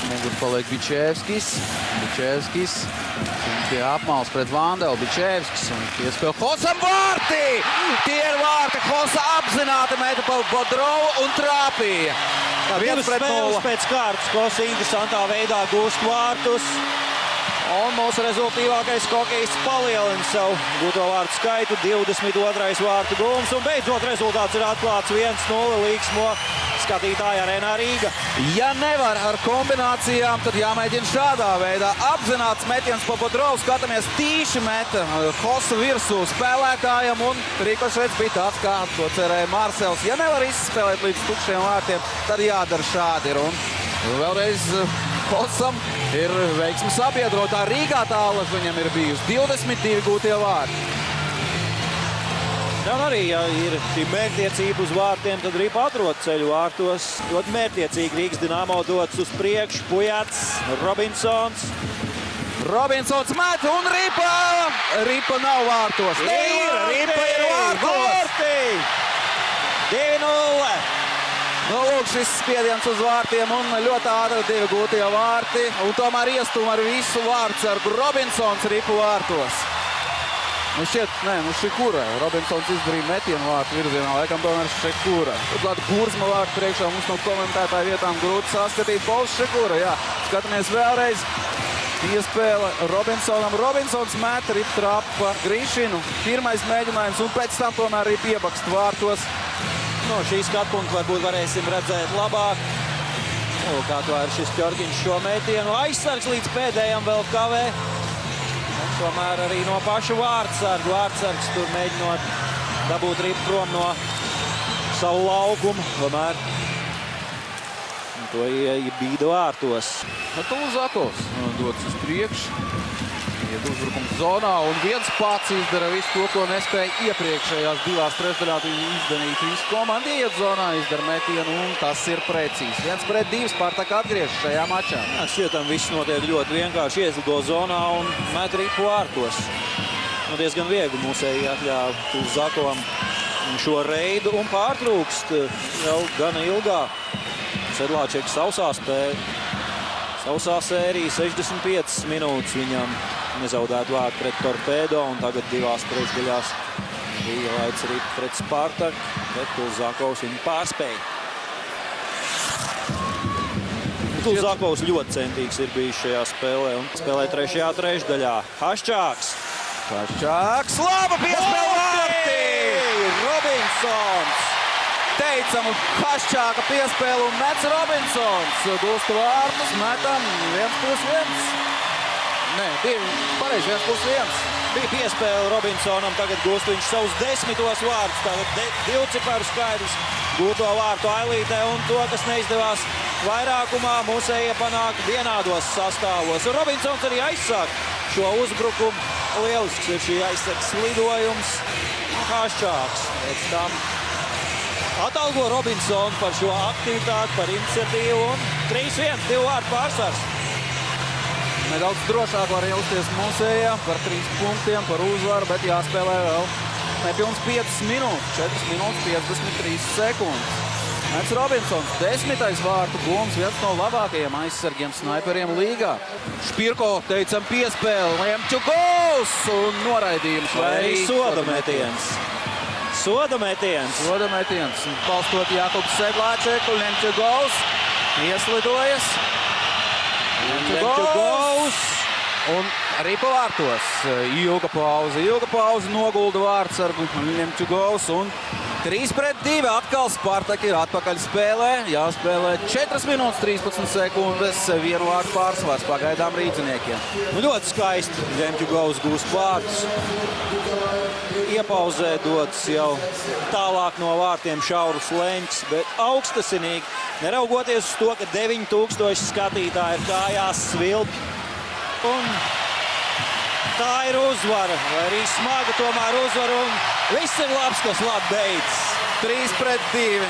Mugur paliek Bičevskis. Bičevskis pie apmals pret Vandelu. Bičevskis un piespēl Hosam vārti! Tie ir vārti. Hosa apzināti meta pa Bodrovu un trāpīja. Divas spēles pēc kārtas. Hosa interesantā veidā gūst vārtus. Un mūsu rezultīvākais hokejists palielina savu gūto vārtu skaitu. 22. vārtu gūms. Un beidzot rezultāts ir atklāts 1-0 līksmo skatītāja Arēnā Rīga. Ja nevar ar kombinācijām, tad jāmēģina šādā veidā. Apzināts metiens pa Bodrovu. Skatāmies, tīši meta Hosa virsū spēlētājam. Un rikošets bija tāds, kā to cerēja Marsels. Ja nevar izspēlēt līdz tukšiem vārtiem, tad jādara šādi. Un vēlreiz Hosam ir veiksmes sabiedrotā. Rīgā tālāk viņam ir bijusi 22 gūtie vārti. Un arī, ja ir šī mērķtiecība uz vārtiem, tad arī atrod ceļu vārtos. Ļoti mērķtiecīgi Rīgas Dinamo dodas uz priekšu. Pujats, Robinsons. Robinsons met un Ripa! Ripa nav vārtos. Ripa ir vārtos! Vārti! 2-0! Nu, lūk, šis spiediens uz vārtiem un ļoti ātri 2 gūtie vārti. Un tomēr iestum ar visu vārtsargu Robinsons Ripu vārtos. Nu šķiet, Šikura. Robinsons izdarīja metienu vārtu virzienā, laikam tomēr Šikura. Turklāt Gursma vārtu priekšā mums no komentētāju vietām grūti saskatīt. Pols Šikura, jā. Skatāmies vēlreiz. Iespēle Robinsonam. Robinsons met Ripu trāpa pa Grīšinu. Pirmais mēģinājums un pēc tam tomēr Ripu iebakst vārtos. No šī skatpunkta varbūt varēsim redzēt labāk. Kā to ir šis Ķorgiņš šo metienu. Aizsargs līdz pēdējam vēl kavē. Un tomēr arī no paša vārtsargu. Vārtsargs tur mēģinot dabūt Ripu prom no savu laukumu. Tomēr to iebīda vārtos. Tulzakovs dodas uz priekšu. Iet uzbrukums zonā un viens pats izdara visu to, ko nespēja iepriekšējās divās trešdaļās izdarīt. Visu komandi iet zonā, izdara metienu un tas ir precīzi. 1-2 Spartak atgriežas šajā mačā. Jā, šķietam viss notiek ļoti vienkārši. Ieslido zonā un met Ripu vārtos. Nu, diezgan viegli mūsēji atļāva Tulzakovam šo reidu un pārtrūkst jau gana ilgā. Sedlāčeks sausā spēle. Sausā sērija 65 minūtes viņam nezaudēt vārtu pret Torpedo un tagad divās trešdaļās bija laids Ripu pret Spartak, bet Tulzakovs viņu pārspēja. Tulzakovs ļoti centīgs ir bijis šajā spēlē un spēlē trešajā trešdaļā. Haščāks. Haščāks, laba piespēle vārti! Robinsons! Teicam, Haščāka piespēle un mets Robinsons. Gūsta vārtus, metam 1+1. Nē, pareizi 1+1. Bija piespēle Robinsonam, tagad gūst viņš savus 10. vārtus. Tagad divciparu skaidrs gūto vārtu ailītē un to, kas neizdevās vairākumā, mūsējie panāk vienādos sastāvos. Un Robinsons arī aizsāk šo uzbrukumu. Lielisks ir šī aizsargs lidojums. Haščāks pēc tam atalgo Robinsonu par šo aktivitāti, par iniciatīvu un 3-1, 2 vārtu pārsvars. Nedaudz drošāk var justies mūsējā par 3 punktiem, par uzvaru, bet jāspēlē vēl nepilns 5 minūtes, 4 minūtes 53 sekundes. Mets Robinsons, 10. vārtu gūms, viens no labākajiem aizsargiem snaiperiem līgā. Špirko, teicam, piespēle, Lemķu gols un noraidījums. Vai soda metiens. Soda metiens. Soda metiens. Balstot Jakubs Sedlāčeku, Lemķu gols, ieslidojas. Lemķu gols. Un arī pa vārtos. Ilga pauze, nogulda vārtsargu, Lemķu gols un 3-2. Atkal Spartak ir atpakaļ spēlē. Jāspēlē 4 minūtes 13 sekundes, 1 vārtu pārsvars pagaidām rīdziniekiem. Nu, ļoti skaisti. Lemķu gols gūst vārtus. Iepauzē dodas jau tālāk no vārtiem šaurus leņķis, bet augstasinīgi. Neraugoties uz to, ka 9000 skatītāji ir kājās svilpi. Un tā ir uzvara, vai arī smaga tomēr uzvara, un viss ir labs, kas labi beidzas. 3-2.